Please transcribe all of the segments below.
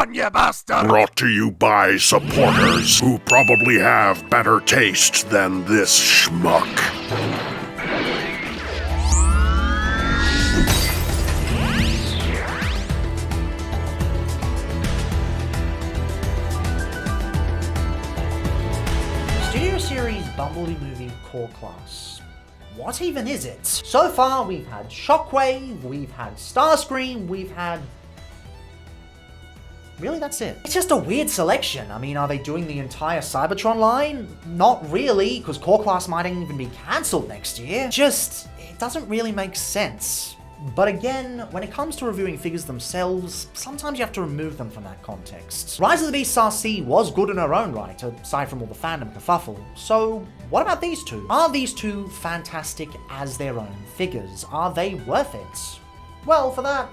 on, you bastard! Brought to you by supporters who probably have better taste than this schmuck. Studio Series Bumblebee movie core class. What even is it? So far, we've had Shockwave, we've had Starscream, we've had... Really, that's it. It's just a weird selection. I mean, are they doing the entire Cybertron line? Not really, because core class might even be cancelled next year. Just, it doesn't really make sense. But again, when it comes to reviewing figures themselves, sometimes you have to remove them from that context. Rise of the Beasts RC was good in her own right, aside from all the fandom kerfuffle. So, what about these two? Are these two fantastic as their own figures? Are they worth it? Well, for that,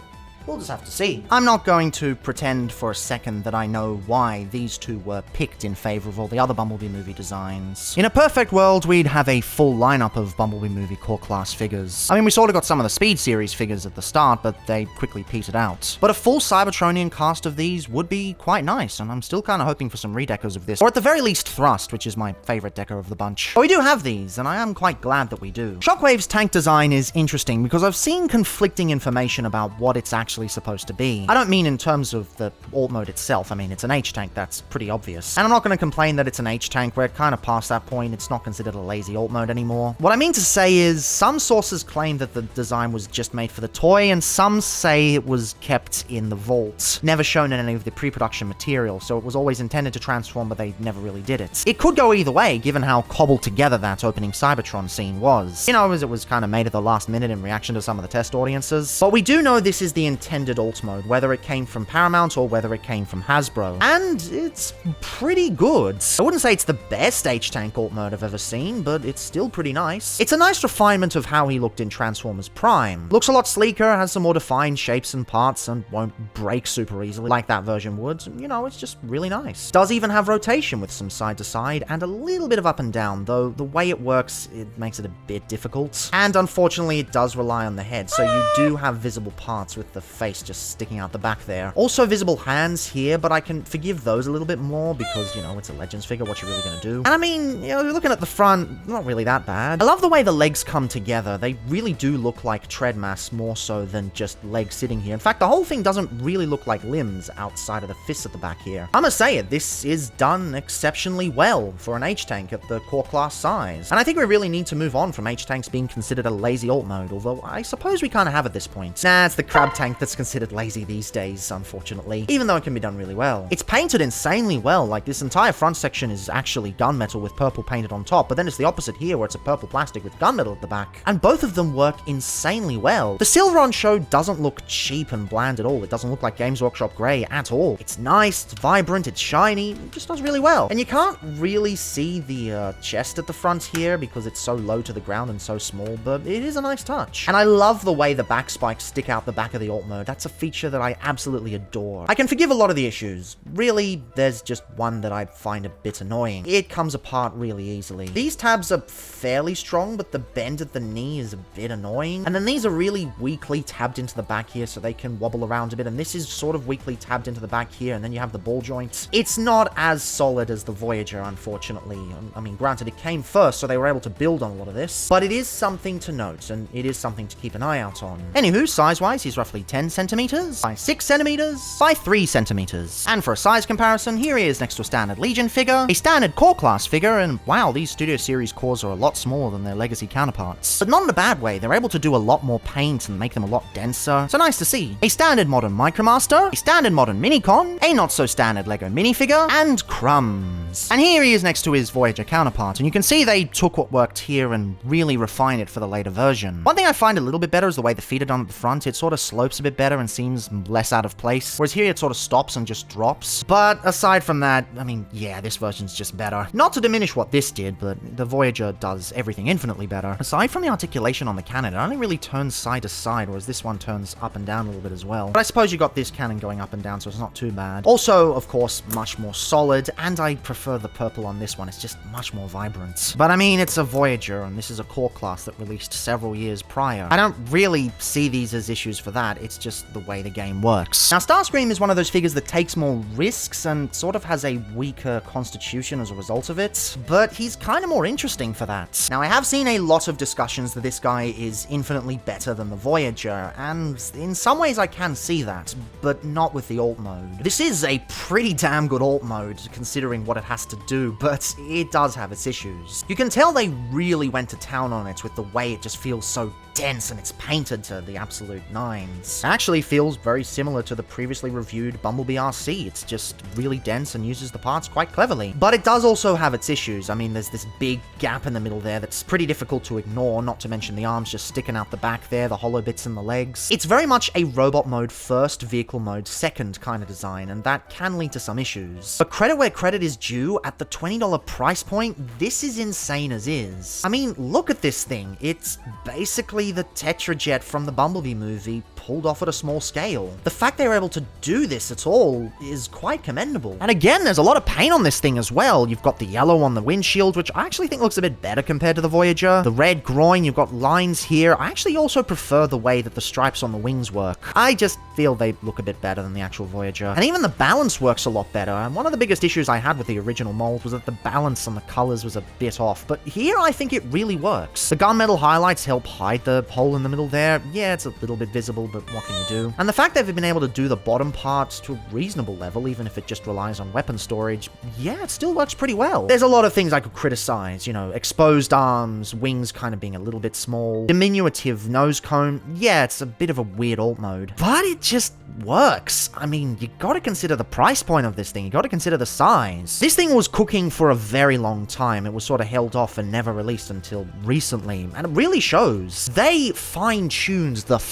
we'll just have to see. I'm not going to pretend for a second that I know why these two were picked in favor of all the other Bumblebee movie designs. In a perfect world, we'd have a full lineup of Bumblebee movie core class figures. I mean, we sort of got some of the Speed series figures at the start, but they quickly petered out. But a full Cybertronian cast of these would be quite nice, and I'm still kind of hoping for some redecos of this, or at the very least Thrust, which is my favorite deco of the bunch. But we do have these, and I am quite glad that we do. Shockwave's tank design is interesting because I've seen conflicting information about what it's actually supposed to be. I don't mean in terms of the alt mode itself. I mean, it's an H-tank, that's pretty obvious. And I'm not going to complain that it's an H-tank. We're kind of past that point. It's not considered a lazy alt mode anymore. What I mean to say is, some sources claim that the design was just made for the toy, and some say it was kept in the vault, never shown in any of the pre-production material, so it was always intended to transform, but they never really did it. It could go either way, given how cobbled together that opening Cybertron scene was. You know, as it was kind of made at the last minute in reaction to some of the test audiences. But we do know this is the intended alt mode, whether it came from Paramount or whether it came from Hasbro. And it's pretty good. I wouldn't say it's the best H-Tank alt mode I've ever seen, but it's still pretty nice. It's a nice refinement of how he looked in Transformers Prime. Looks a lot sleeker, has some more defined shapes and parts, and won't break super easily like that version would. You know, it's just really nice. Does even have rotation with some side to side, and a little bit of up and down, though the way it works, it makes it a bit difficult. And unfortunately, it does rely on the head, so you do have visible parts with the face just sticking out the back there. Also visible hands here, but I can forgive those a little bit more because, you know, it's a Legends figure, what you really gonna do? And I mean, you know, looking at the front, not really that bad. I love the way the legs come together. They really do look like tread mass more so than just legs sitting here. In fact, the whole thing doesn't really look like limbs outside of the fists at the back here. I must say it, this is done exceptionally well for an H-Tank at the core class size. And I think we really need to move on from H-Tanks being considered a lazy alt mode, although I suppose we kind of have at this point. Nah, it's the crab tank that's considered lazy these days, unfortunately, even though it can be done really well. It's painted insanely well, like this entire front section is actually gunmetal with purple painted on top, but then it's the opposite here where it's a purple plastic with gunmetal at the back, and both of them work insanely well. The silver on show doesn't look cheap and bland at all. It doesn't look like Games Workshop grey at all. It's nice, it's vibrant, it's shiny, it just does really well. And you can't really see the chest at the front here because it's so low to the ground and so small, but it is a nice touch. And I love the way the back spikes stick out the back of the alt mode. That's a feature that I absolutely adore. I can forgive a lot of the issues. Really, there's just one that I find a bit annoying. It comes apart really easily. These tabs are fairly strong, but the bend at the knee is a bit annoying. And then these are really weakly tabbed into the back here so they can wobble around a bit, and this is sort of weakly tabbed into the back here, and then you have the ball joints. It's not as solid as the Voyager, unfortunately. I mean, granted, it came first, so they were able to build on a lot of this, but it is something to note, and it is something to keep an eye out on. Anywho, size-wise, he's roughly 10 centimeters by 6 centimeters by 3 centimeters. And for a size comparison, here he is next to a standard Legion figure, a standard core class figure, and wow, these Studio Series cores are a lot smaller than their Legacy counterparts. But not in a bad way, they're able to do a lot more paint and make them a lot denser, so nice to see. A standard modern Micromaster, a standard modern Minicon, a not so standard Lego minifigure, and Crumbs. And here he is next to his Voyager counterpart, and you can see they took what worked here and really refined it for the later version. One thing I find a little bit better is the way the feet are done at the front. It sort of slopes a bit better and seems less out of place, whereas here it sort of stops and just drops. But aside from that, I mean, yeah, this version's just better. Not to diminish what this did, but the Voyager does everything infinitely better. Aside from the articulation on the cannon, it only really turns side to side, whereas this one turns up and down a little bit as well. But I suppose you got this cannon going up and down, so it's not too bad. Also, of course, much more solid, and I prefer the purple on this one. It's just much more vibrant. But I mean, it's a Voyager, and this is a core class that released several years prior. I don't really see these as issues for that. It's It's just the way the game works. Now, Starscream is one of those figures that takes more risks and sort of has a weaker constitution as a result of it, but he's kind of more interesting for that. Now, I have seen a lot of discussions that this guy is infinitely better than the Voyager, and in some ways I can see that, but not with the alt mode. This is a pretty damn good alt mode, considering what it has to do, but it does have its issues. You can tell they really went to town on it with the way it just feels so dense and it's painted to the absolute nines. It actually feels very similar to the previously reviewed Bumblebee RC. It's just really dense and uses the parts quite cleverly. But it does also have its issues. I mean, there's this big gap in the middle there that's pretty difficult to ignore, not to mention the arms just sticking out the back there, the hollow bits in the legs. It's very much a robot mode first, vehicle mode second kind of design, and that can lead to some issues. But credit where credit is due, at the $20 price point, this is insane as is. I mean, look at this thing. It's basically the Tetrajet from the Bumblebee movie pulled off at a small scale. The fact they were able to do this at all is quite commendable. And again, there's a lot of paint on this thing as well. You've got the yellow on the windshield, which I actually think looks a bit better compared to the Voyager. The red groin, you've got lines here. I actually also prefer the way that the stripes on the wings work. I just feel they look a bit better than the actual Voyager. And even the balance works a lot better. And one of the biggest issues I had with the original mold was that the balance on the colors was a bit off. But here, I think it really works. The gunmetal highlights help hide the hole in the middle there. Yeah, it's a little bit visible, but what can you do? And the fact they've been able to do the bottom parts to a reasonable level, even if it just relies on weapon storage, yeah, it still works pretty well. There's a lot of things I could criticize, you know, exposed arms, wings kind of being a little bit small, diminutive nose cone, yeah, it's a bit of a weird alt mode, but it just works. I mean, you gotta consider the price point of this thing, you gotta consider the size. This thing was cooking for a very long time. It was sort of held off and never released until recently, and it really shows. They fine-tuned the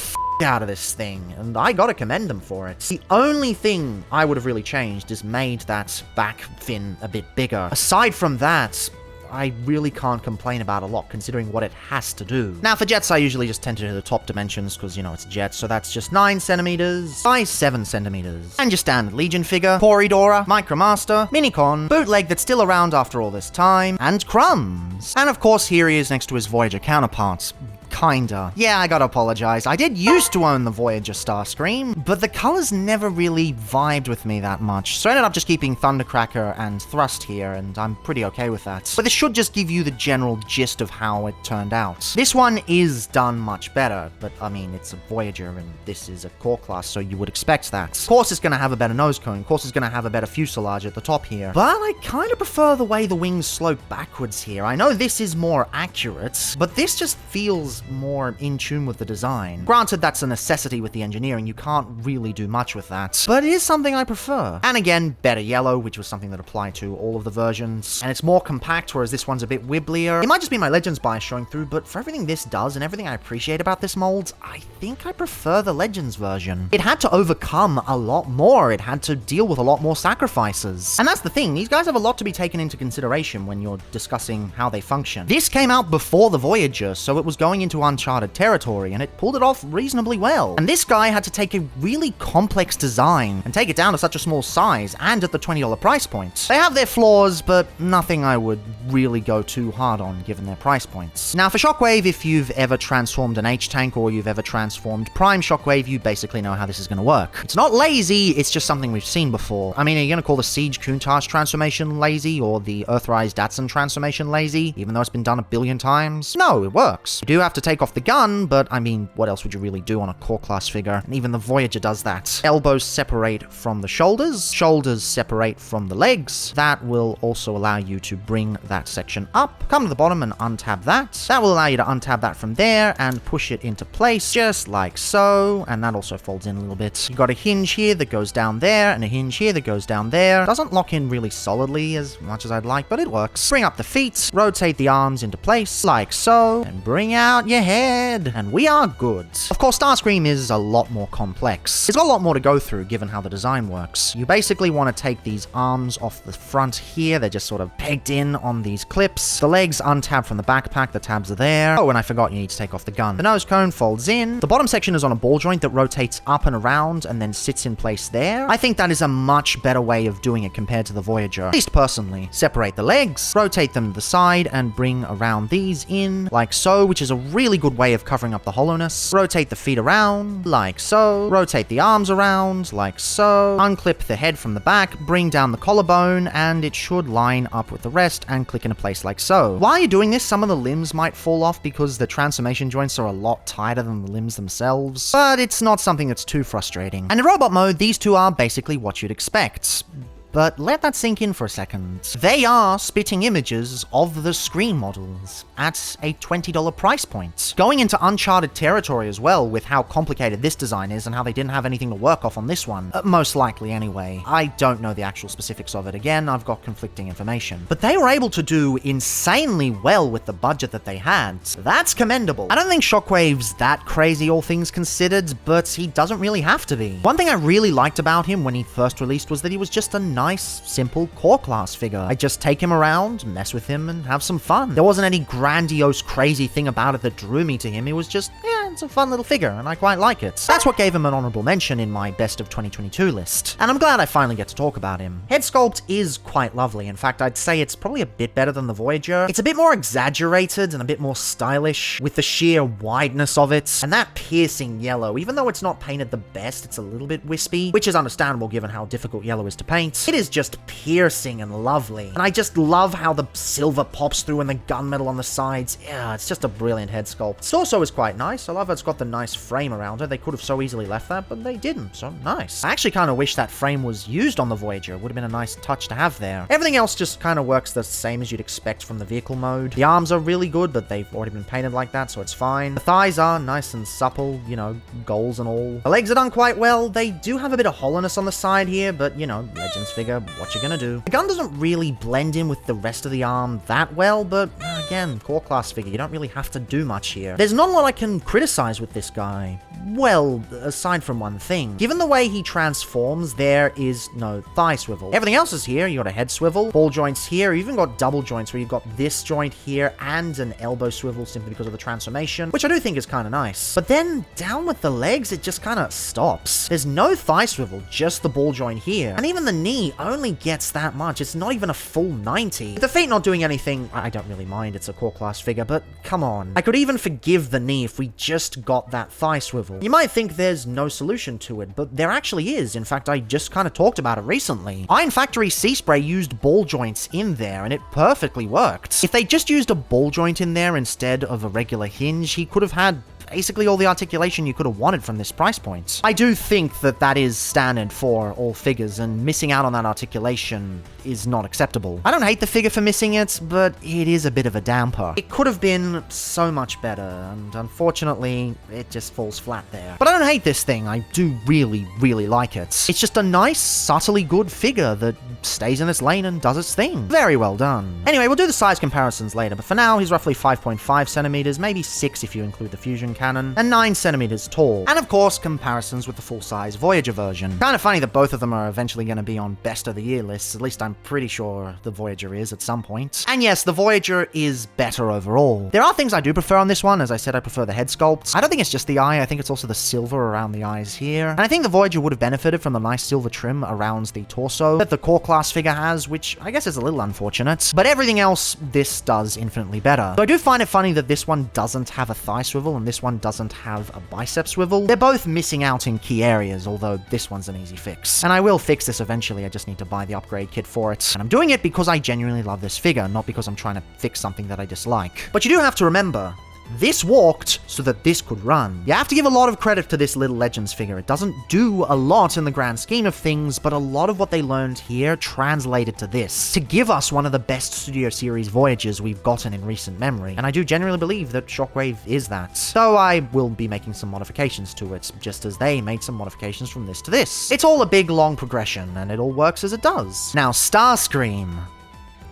out of this thing, and I gotta commend them for it. The only thing I would have really changed is made that back fin a bit bigger. Aside from that, I really can't complain about a lot, considering what it has to do. Now, for jets, I usually just tend to do the top dimensions, because, you know, it's a jet, so that's just 9 centimeters by 7 centimeters. And your standard Legion figure, Poridora, Micromaster, Minicon, bootleg that's still around after all this time, and Crumbs. And of course, here he is next to his Voyager counterparts. Kinda. Yeah, I gotta apologize. I did used to own the Voyager Starscream, but the colors never really vibed with me that much, so I ended up just keeping Thundercracker and Thrust here, and I'm pretty okay with that. But this should just give you the general gist of how it turned out. This one is done much better, but I mean, it's a Voyager, and this is a core class, so you would expect that. Of course it's gonna have a better nose cone, of course it's gonna have a better fuselage at the top here, but I kinda prefer the way the wings slope backwards here. I know this is more accurate, but this just feels more in tune with the design. Granted, that's a necessity with the engineering, you can't really do much with that, but it is something I prefer. And again, better yellow, which was something that applied to all of the versions, and it's more compact, whereas this one's a bit wibblier. It might just be my Legends bias showing through, but for everything this does and everything I appreciate about this mold, I think I prefer the Legends version. It had to overcome a lot more, it had to deal with a lot more sacrifices. And that's the thing, these guys have a lot to be taken into consideration when you're discussing how they function. This came out before the Voyager, so it was going into uncharted territory, and it pulled it off reasonably well. And this guy had to take a really complex design and take it down to such a small size, and at the $20 price point. They have their flaws, but nothing I would really go too hard on given their price points. Now for Shockwave, if you've ever transformed an H-Tank or you've ever transformed Prime Shockwave, you basically know how this is going to work. It's not lazy, it's just something we've seen before. I mean, are you going to call the Siege Countach transformation lazy or the Earthrise Datsun transformation lazy, even though it's been done a billion times? No, it works. You do have to take off the gun, but I mean, what else would you really do on a core class figure? And even the Voyager does that. Elbows separate from the shoulders, shoulders separate from the legs. That will also allow you to bring that section up, come to the bottom and untab that. That will allow you to untab that from there and push it into place, just like so, and that also folds in a little bit. You've got a hinge here that goes down there, and a hinge here that goes down there. Doesn't lock in really solidly as much as I'd like, but it works. Bring up the feet, rotate the arms into place, like so, and bring out your head, and we are good. Of course, Starscream is a lot more complex. It's got a lot more to go through given how the design works. You basically want to take these arms off the front here. They're just sort of pegged in on these clips. The legs untab from the backpack. The tabs are there. Oh, and I forgot you need to take off the gun. The nose cone folds in. The bottom section is on a ball joint that rotates up and around and then sits in place there. I think that is a much better way of doing it compared to the Voyager, at least personally. Separate the legs, rotate them to the side, and bring around these in like so, which is a really good way of covering up the hollowness. Rotate the feet around, like so. Rotate the arms around, like so. Unclip the head from the back, bring down the collarbone, and it should line up with the rest and click into place like so. While you're doing this, some of the limbs might fall off because the transformation joints are a lot tighter than the limbs themselves, but it's not something that's too frustrating. And in robot mode, these two are basically what you'd expect. But let that sink in for a second. They are spitting images of the Scream models at a $20 price point. Going into uncharted territory as well with how complicated this design is and how they didn't have anything to work off on this one. Most likely anyway. I don't know the actual specifics of it. Again, I've got conflicting information. But they were able to do insanely well with the budget that they had. That's commendable. I don't think Shockwave's that crazy, all things considered, but he doesn't really have to be. One thing I really liked about him when he first released was that he was just a nice, simple core class figure. I just take him around, mess with him, and have some fun. There wasn't any grandiose, crazy thing about it that drew me to him. It was just, yeah, it's a fun little figure, and I quite like it. That's what gave him an honorable mention in my best of 2022 list. And I'm glad I finally get to talk about him. Head sculpt is quite lovely. In fact, I'd say it's probably a bit better than the Voyager. It's a bit more exaggerated and a bit more stylish with the sheer wideness of it. And that piercing yellow, even though it's not painted the best, it's a little bit wispy, which is understandable given how difficult yellow is to paint. It is just piercing and lovely. And I just love how the silver pops through and the gunmetal on the sides. Yeah, it's just a brilliant head sculpt. Its torso is quite nice. I love how it's got the nice frame around it. They could have so easily left that, but they didn't, so nice. I actually kind of wish that frame was used on the Voyager. It would have been a nice touch to have there. Everything else just kind of works the same as you'd expect from the vehicle mode. The arms are really good, but they've already been painted like that, so it's fine. The thighs are nice and supple, you know, goals and all. The legs are done quite well. They do have a bit of hollowness on the side here, but, you know, Legends figure, what you gonna do? The gun doesn't really blend in with the rest of the arm that well, but again, core class figure, you don't really have to do much here. There's not a lot I can criticize with this guy. Well, aside from one thing. Given the way he transforms, there is no thigh swivel. Everything else is here. You got a head swivel, ball joints here, you even got double joints where you've got this joint here and an elbow swivel simply because of the transformation, which I do think is kind of nice. But then down with the legs, it just kind of stops. There's no thigh swivel, just the ball joint here. And even the knee only gets that much. It's not even a full 90. With the feet not doing anything, I don't really mind. It's a core class figure, but come on. I could even forgive the knee if we just got that thigh swivel. You might think there's no solution to it, but there actually is. In fact, I just kind of talked about it recently. Iron Factory Sea Spray used ball joints in there, and it perfectly worked. If they just used a ball joint in there instead of a regular hinge, he could have had basically all the articulation you could have wanted from this price point. I do think that that is standard for all figures, and missing out on that articulation is not acceptable. I don't hate the figure for missing it, but it is a bit of a damper. It could have been so much better, and unfortunately, it just falls flat there. But I don't hate this thing. I do really, really like it. It's just a nice, subtly good figure that stays in its lane and does its thing. Very well done. Anyway, we'll do the size comparisons later, but for now, he's roughly 5.5 centimeters, maybe 6 if you include the fusion cannon, and 9 centimeters tall. And of course, comparisons with the full-size Voyager version. Kind of funny that both of them are eventually going to be on best of the year lists. At least I'm pretty sure the Voyager is at some point. And yes, the Voyager is better overall. There are things I do prefer on this one. As I said, I prefer the head sculpt. I don't think it's just the eye. I think it's also the silver around the eyes here. And I think the Voyager would have benefited from the nice silver trim around the torso that the core class figure has, which I guess is a little unfortunate. But everything else, this does infinitely better. So I do find it funny that this one doesn't have a thigh swivel and this one doesn't have a bicep swivel. They're both missing out in key areas, although this one's an easy fix. And I will fix this eventually. I just need to buy the upgrade kit for it. And I'm doing it because I genuinely love this figure, not because I'm trying to fix something that I dislike. But you do have to remember, this walked so that this could run. You have to give a lot of credit to this little Legends figure. It doesn't do a lot in the grand scheme of things, but a lot of what they learned here translated to this, to give us one of the best Studio Series Voyagers we've gotten in recent memory. And I do genuinely believe that Shockwave is that. So I will be making some modifications to it, just as they made some modifications from this to this. It's all a big, long progression, and it all works as it does. Now, Starscream.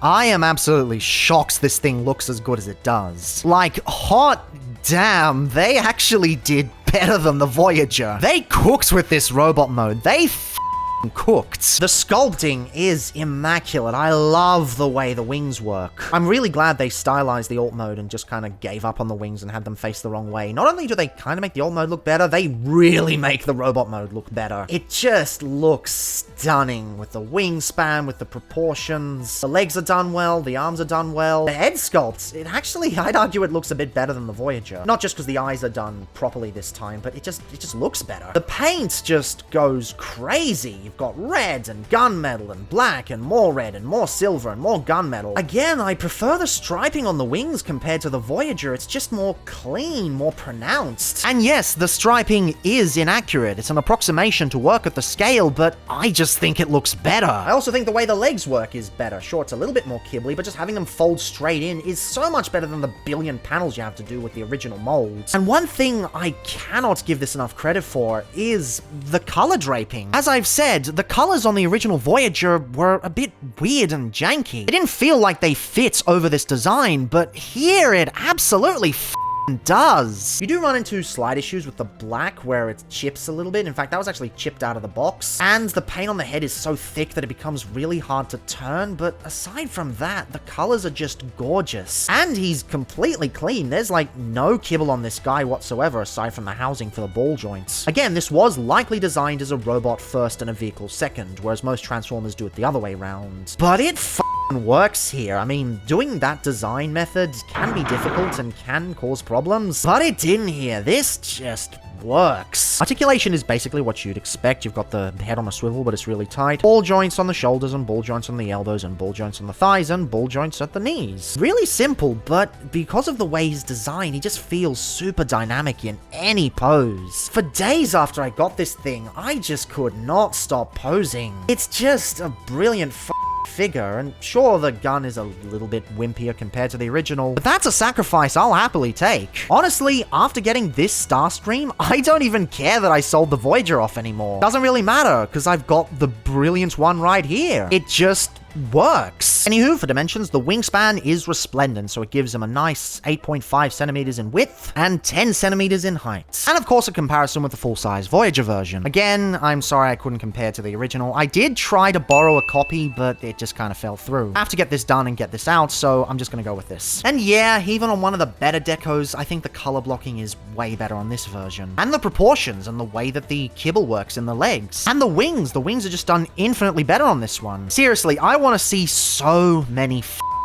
I am absolutely shocked this thing looks as good as it does. Like, hot damn, they actually did better than the Voyager. They cooked with this robot mode. They cooked. The sculpting is immaculate. I love the way the wings work. I'm really glad they stylized the alt mode and just kind of gave up on the wings and had them face the wrong way. Not only do they kind of make the alt mode look better, they really make the robot mode look better. It just looks stunning with the wingspan, with the proportions. The legs are done well, the arms are done well. The head sculpt, it actually, I'd argue it looks a bit better than the Voyager. Not just because the eyes are done properly this time, but it just looks better. The paint just goes crazy. You've got red and gunmetal and black and more red and more silver and more gunmetal. Again, I prefer the striping on the wings compared to the Voyager. It's just more clean, more pronounced. And yes, the striping is inaccurate. It's an approximation to work at the scale, but I just think it looks better. I also think the way the legs work is better. Sure, it's a little bit more kibbly, but just having them fold straight in is so much better than the billion panels you have to do with the original molds. And one thing I cannot give this enough credit for is the color draping. As I've said, the colors on the original Voyager were a bit weird and janky. They didn't feel like they fit over this design, but here it absolutely does. You do run into slight issues with the black where it chips a little bit. In fact, that was actually chipped out of the box. And the paint on the head is so thick that it becomes really hard to turn. But aside from that, the colors are just gorgeous. And he's completely clean. There's like no kibble on this guy whatsoever aside from the housing for the ball joints. Again, this was likely designed as a robot first and a vehicle second, whereas most Transformers do it the other way around. But it works here. I mean, doing that design method can be difficult and can cause problems, but it didn't here. This just works. Articulation is basically what you'd expect. You've got the head on a swivel, but it's really tight. Ball joints on the shoulders, and ball joints on the elbows, and ball joints on the thighs, and ball joints at the knees. Really simple, but because of the way he's designed, he just feels super dynamic in any pose. For days after I got this thing, I just could not stop posing. It's just a brilliant figure, and sure, the gun is a little bit wimpier compared to the original, but that's a sacrifice I'll happily take. Honestly, after getting this Starscream, I don't even care that I sold the Voyager off anymore. Doesn't really matter, because I've got the brilliant one right here. It just works. Anywho, for dimensions, the wingspan is resplendent, so it gives him a nice 8.5 centimeters in width and 10 centimeters in height. And of course, a comparison with the full-size Voyager version. Again, I'm sorry I couldn't compare to the original. I did try to borrow a copy, but it just kind of fell through. I have to get this done and get this out, so I'm just gonna go with this. And yeah, even on one of the better decos, I think the color blocking is way better on this version. And the proportions and the way that the kibble works in the legs. And the wings are just done infinitely better on this one. Seriously, I want to see so many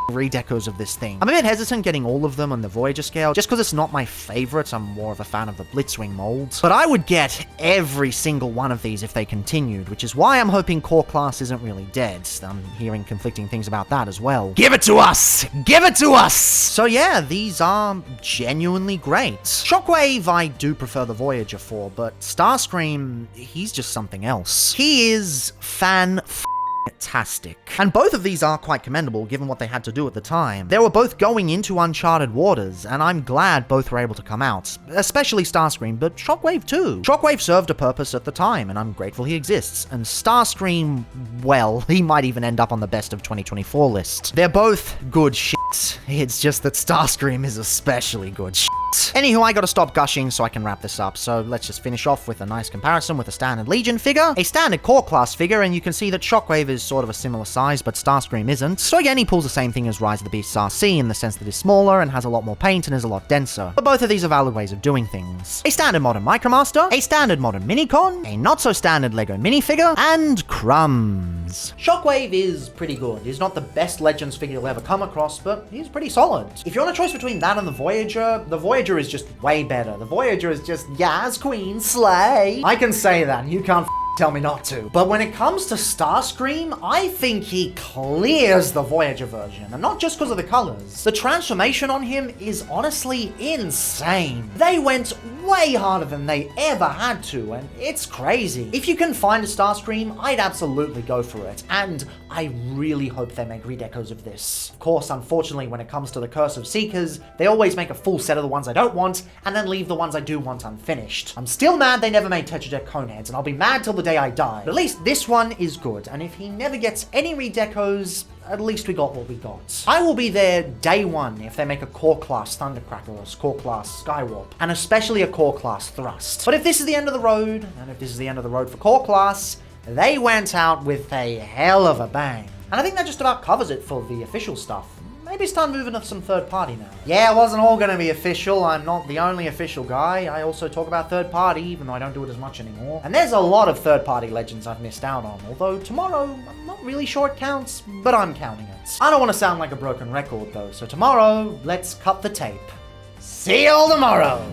redecos of this thing. I'm a bit hesitant getting all of them on the Voyager scale, just because it's not my favorites. I'm more of a fan of the Blitzwing molds. But I would get every single one of these if they continued, which is why I'm hoping Core Class isn't really dead. I'm hearing conflicting things about that as well. Give it to us! Give it to us! So yeah, these are genuinely great. Shockwave I do prefer the Voyager for, but Starscream, he's just something else. He is fantastic. And both of these are quite commendable given what they had to do at the time. They were both going into uncharted waters, and I'm glad both were able to come out. Especially Starscream, but Shockwave too. Shockwave served a purpose at the time, and I'm grateful he exists. And Starscream, well, he might even end up on the best of 2024 list. They're both good shit. It's just that Starscream is especially good shit. Anywho, I gotta stop gushing so I can wrap this up, so let's just finish off with a nice comparison with a standard Legion figure, a standard Core Class figure, and you can see that Shockwave is sort of a similar size, but Starscream isn't. So again, he pulls the same thing as Rise of the Beasts RC in the sense that he's smaller and has a lot more paint and is a lot denser. But both of these are valid ways of doing things. A standard modern Micromaster, a standard modern Minicon, a not-so-standard Lego minifigure, and crumbs. Shockwave is pretty good. He's not the best Legends figure you'll ever come across, but he's pretty solid. If you're on a choice between that and the Voyager is just way better. The Voyager is just Yaz Queen Slay. I can say that. You can't tell me not to. But when it comes to Starscream, I think he clears the Voyager version, and not just because of the colors. The transformation on him is honestly insane. They went way harder than they ever had to, and it's crazy. If you can find a Starscream, I'd absolutely go for it, and I really hope they make redecos of this. Of course, unfortunately, when it comes to the Curse of Seekers, they always make a full set of the ones I don't want, and then leave the ones I do want unfinished. I'm still mad they never made Tetra Jet Coneheads, and I'll be mad till the day I die. But at least this one is good, and if he never gets any redecos, at least we got what we got. I will be there day one if they make a Core Class Thundercracker or a Core Class Skywarp, and especially a Core Class Thrust. But if this is the end of the road, and if this is the end of the road for Core Class, They went out with a hell of a bang. And I think that just about covers it for the official stuff. Maybe it's time moving to some third party now. Yeah, it wasn't all gonna be official. I'm not the only official guy. I also talk about third party, even though I don't do it as much anymore. And there's a lot of third party legends I've missed out on, although tomorrow, I'm not really sure it counts, but I'm counting it. I don't want to sound like a broken record though, so tomorrow, let's cut the tape. See you all tomorrow!